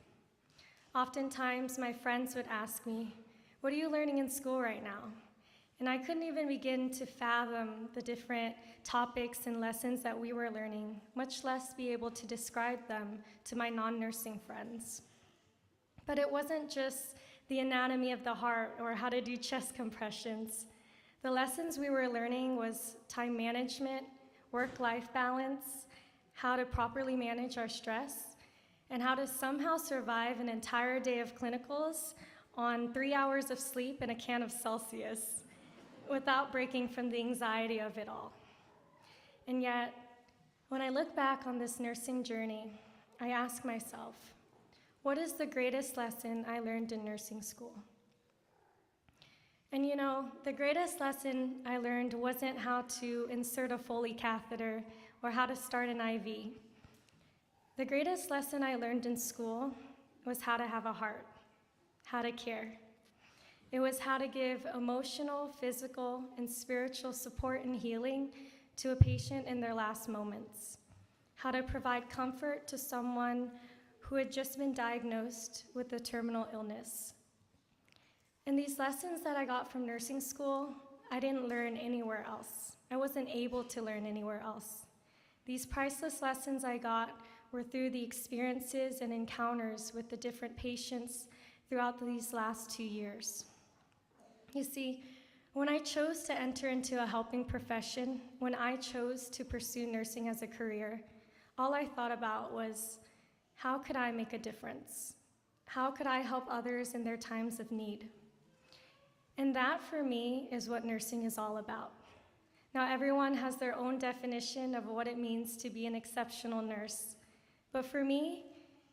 Oftentimes, my friends would ask me, What are you learning in school right now? And I couldn't even begin to fathom the different topics and lessons that we were learning, much less be able to describe them to my non-nursing friends. But it wasn't just the anatomy of the heart or how to do chest compressions. The lessons we were learning was time management, work-life balance, how to properly manage our stress, and how to somehow survive an entire day of clinicals on 3 hours of sleep and a can of Celsius without breaking from the anxiety of it all. And yet, when I look back on this nursing journey, I ask myself, what is the greatest lesson I learned in nursing school? And you know, the greatest lesson I learned wasn't how to insert a Foley catheter or how to start an IV. The greatest lesson I learned in school was how to have a heart, how to care. It was how to give emotional, physical, and spiritual support and healing to a patient in their last moments. How to provide comfort to someone who had just been diagnosed with a terminal illness. And these lessons that I got from nursing school, I didn't learn anywhere else. I wasn't able to learn anywhere else. These priceless lessons I got were through the experiences and encounters with the different patients throughout these last 2 years. You see, when I chose to enter into a helping profession, when I chose to pursue nursing as a career, all I thought about was, how could I make a difference? How could I help others in their times of need? And that, for me, is what nursing is all about. Now, everyone has their own definition of what it means to be an exceptional nurse. But for me,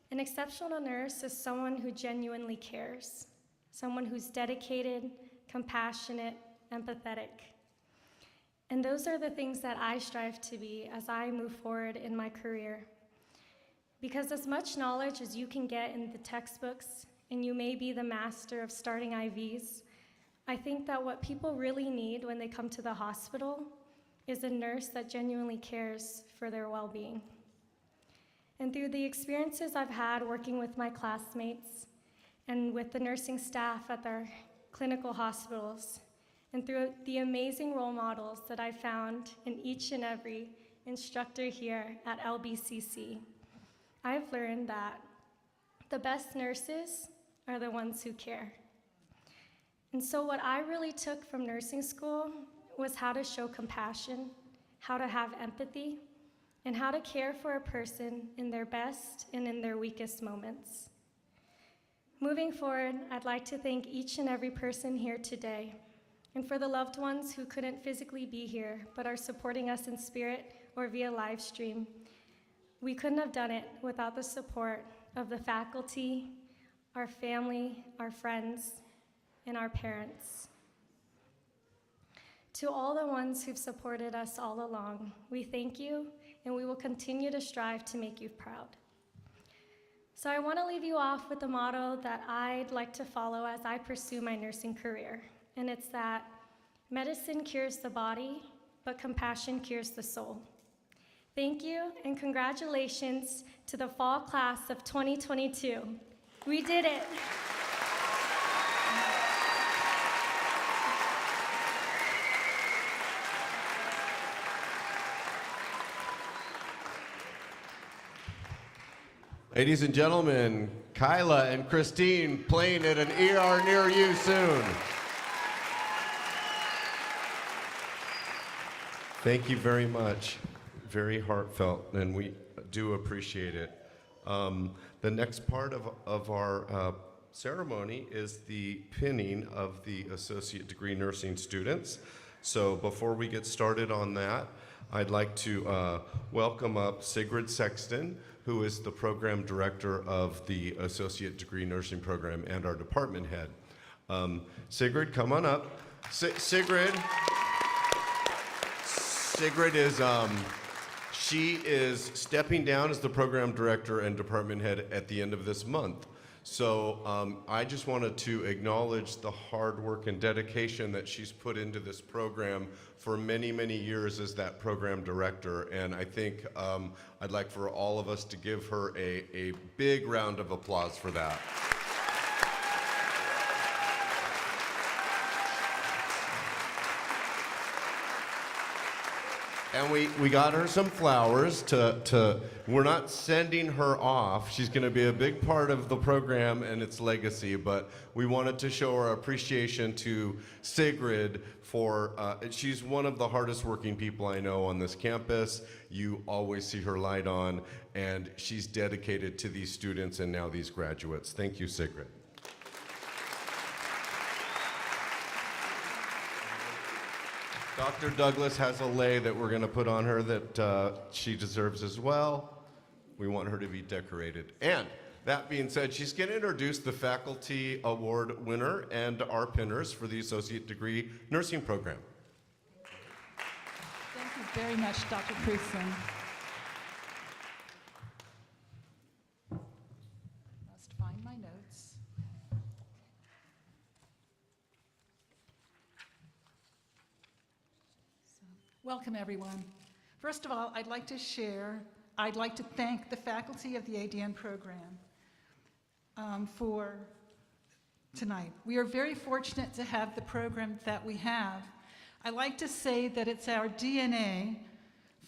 an exceptional nurse is someone who genuinely cares, someone who's dedicated, compassionate, empathetic. And those are the things that I strive to be as I move forward in my career. Because as much knowledge as you can get in the textbooks, and you may be the master of starting IVs, I think that what people really need when they come to the hospital is a nurse that genuinely cares for their well-being. And through the experiences I've had working with my classmates and with the nursing staff at their clinical hospitals, and through the amazing role models that I found in each and every instructor here at LBCC, I've learned that the best nurses are the ones who care. And so what I really took from nursing school was how to show compassion, how to have empathy, and how to care for a person in their best and in their weakest moments. Moving forward, I'd like to thank each and every person here today, and for the loved ones who couldn't physically be here but are supporting us in spirit or via live stream. We couldn't have done it without the support of the faculty, our family, our friends, and our parents. To all the ones who've supported us all along, we thank you, and we will continue to strive to make you proud. So I want to leave you off with a motto that I'd like to follow as I pursue my nursing career, and it's that medicine cures the body, but compassion cures the soul. Thank you, and congratulations to the fall class of 2022. We did it. Ladies and gentlemen, Kyla and Christine playing at an ER near you soon. Thank you very much. Very heartfelt, and we do appreciate it. The next part of our ceremony is the pinning of the associate degree nursing students. So before we get started on that, I'd like to welcome up Sigrid Sexton, who is the program director of the associate degree nursing program and our department head. Sigrid, come on up. Sigrid is, she is stepping down as the program director and department head at the end of this month. So I just wanted to acknowledge the hard work and dedication that she's put into this program for many, many years as that program director. And I think I'd like for all of us to give her a big round of applause for that. And we got her some flowers we're not sending her off. She's going to be a big part of the program and its legacy, but we wanted to show our appreciation to Sigrid for, she's one of the hardest working people I know on this campus. You always see her light on, and she's dedicated to these students and now these graduates. Thank you, Sigrid. Dr. Douglas has a lei that we're going to put on her that she deserves as well. We want her to be decorated. And that being said, she's going to introduce the Faculty Award winner and our pinners for the Associate Degree Nursing Program. Thank you very much, Dr. Creason. Must find my notes. Welcome, everyone. First of all, I'd like to thank the faculty of the ADN program for tonight. We are very fortunate to have the program that we have. I like to say that it's our DNA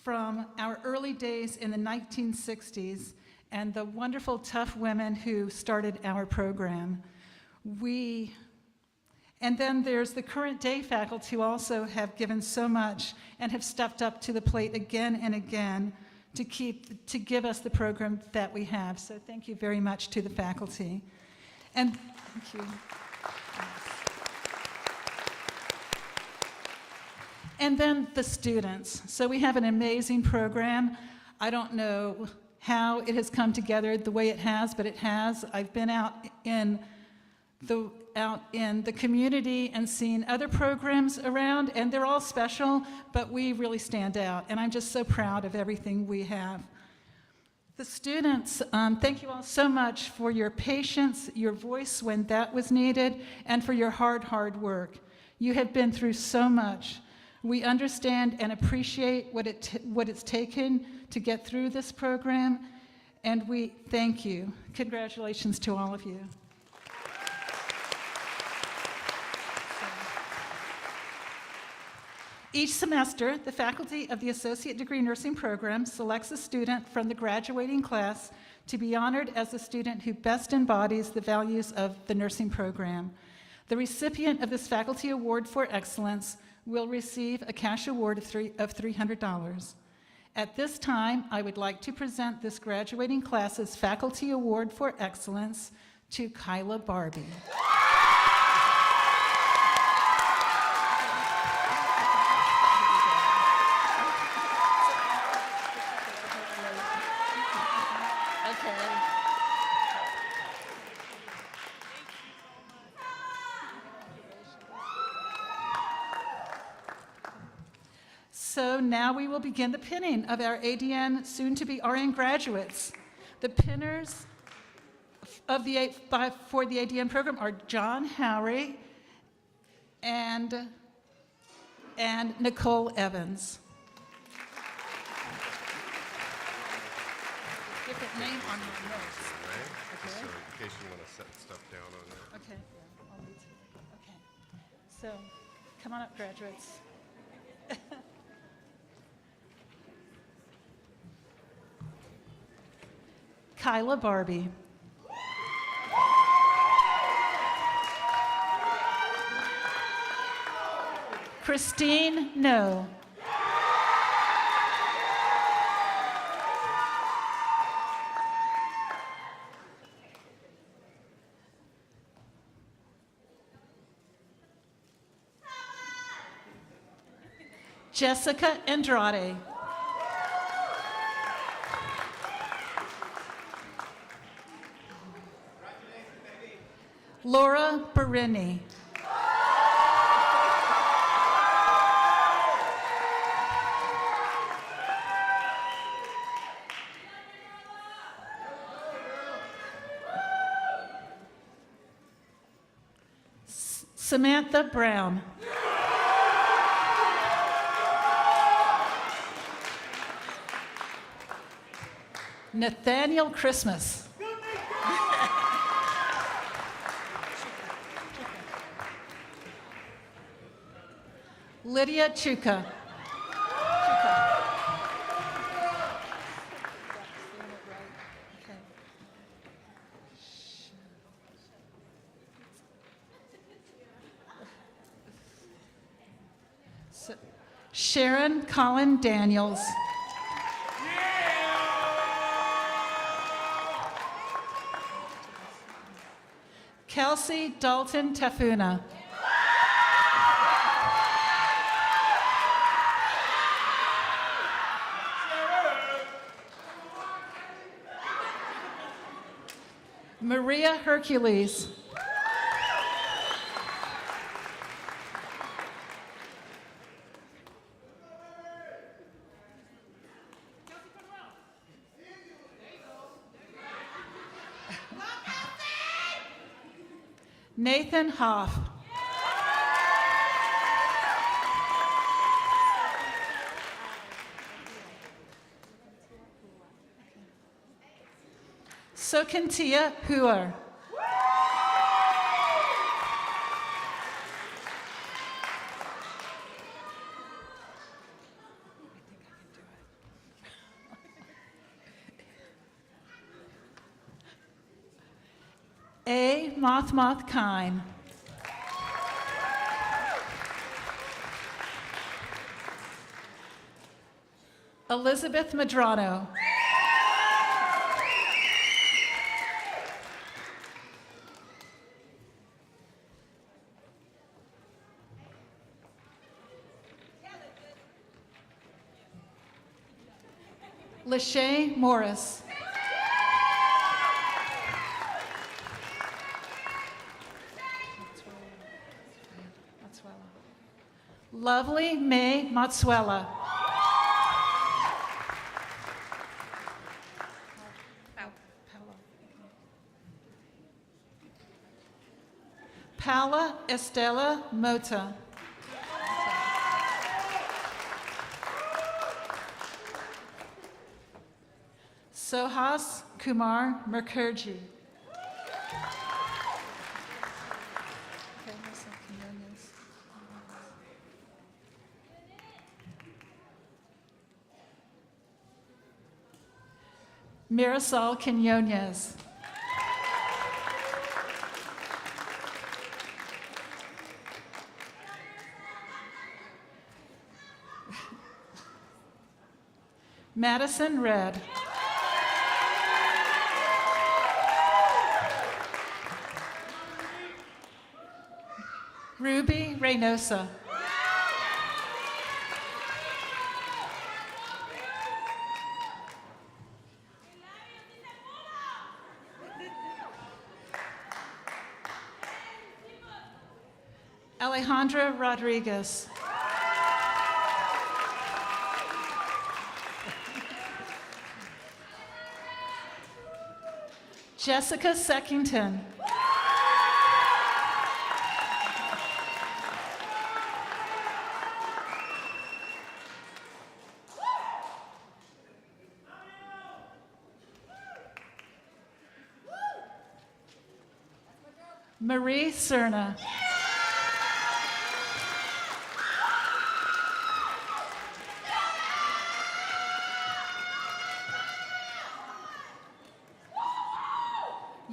from our early days in the 1960s and the wonderful, tough women who started our program. And then there's the current day faculty who also have given so much and have stepped up to the plate again and again to give us the program that we have. So thank you very much to the faculty. And thank you. And then the students. So we have an amazing program. I don't know how it has come together the way it has, but it has. I've been out in the community and seen other programs around, and they're all special, but we really stand out, and I'm just so proud of everything we have. The students, thank you all so much for your patience, your voice when that was needed, and for your hard work. You have been through so much. We understand and appreciate what it's taken to get through this program, and we thank you. Congratulations to all of you. Each semester, the faculty of the Associate Degree Nursing Program selects a student from the graduating class to be honored as a student who best embodies the values of the nursing program. The recipient of this Faculty Award for Excellence will receive a cash award of $300. At this time, I would like to present this graduating class's Faculty Award for Excellence to Kyla Barbie. So now we will begin the pinning of our ADN, soon-to-be RN graduates. The pinners for the ADN program are John Howry and Nicole Evans. Different name on your notes. Right? Okay. So in case you want to set stuff down on there. Okay. Yeah, I'll need to. Okay. So come on up, graduates. Kyla Barbie. Christine No. Jessica Andrade. Laura Berini. Samantha Brown. Nathaniel Christmas. Lydia Chuka. Sharon Colin Daniels. Kelsey Dalton Tafuna. Maria Hercules. Nathan Hoff. Sokentia Huar. A. Moth Kine. Elizabeth Madrano. Lachey Morris. Lovely May Matsuela. Paula Estela Mota. Sohas Kumar Mukherjee. Marisol Quinones. Madison Red. Ruby Reynosa. Alejandra Rodriguez. Jessica Seckington. Marie Cerna.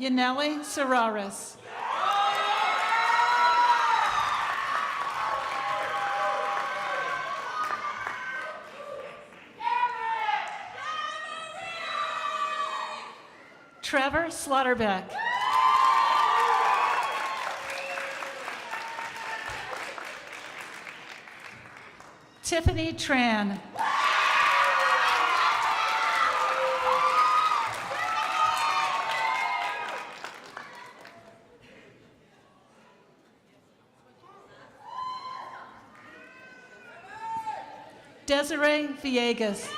Yaneli Serraris. Trevor Slaughterbeck. Tiffany Tran. Desiree Villegas.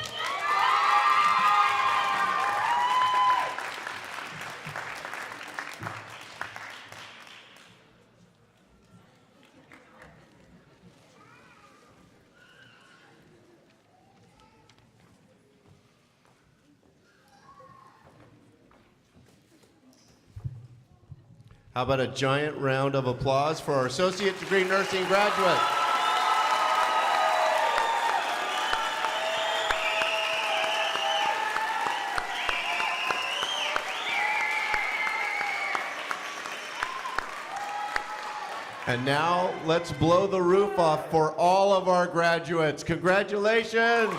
How about a giant round of applause for our associate degree nursing graduates? And now let's blow the roof off for all of our graduates. Congratulations!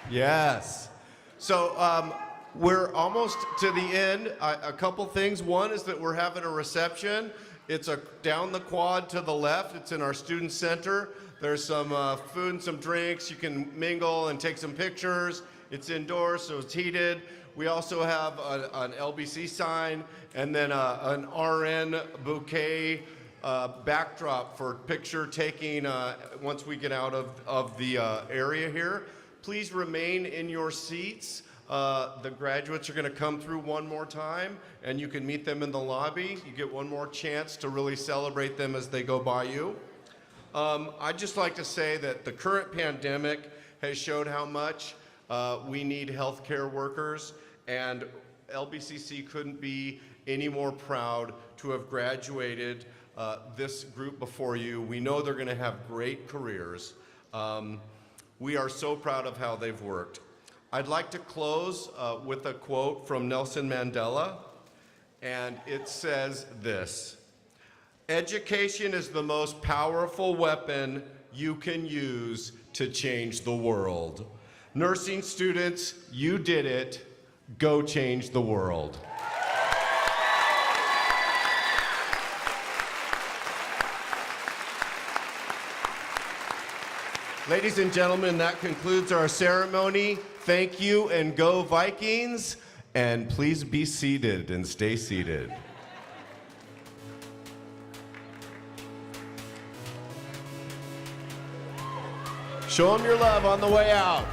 Yes. So we're almost to the end. A couple things. One is that we're having a reception. It's down the quad to the left. It's in our student center. There's some food and some drinks. You can mingle and take some pictures. It's indoors, so it's heated. We also have an LBC sign and then an RN bouquet backdrop for picture taking once we get out of the area here. Please remain in your seats. The graduates are going to come through one more time, and you can meet them in the lobby. You get one more chance to really celebrate them as they go by you. I'd just like to say that the current pandemic has showed how much we need healthcare workers, and LBCC couldn't be any more proud to have graduated this group before you. We know they're going to have great careers. We are so proud of how they've worked. I'd like to close with a quote from Nelson Mandela, and it says this: "Education is the most powerful weapon you can use to change the world." Nursing students, you did it. Go change the world. Ladies and gentlemen, that concludes our ceremony. Thank you, and go Vikings. And please be seated and stay seated. Show them your love on the way out.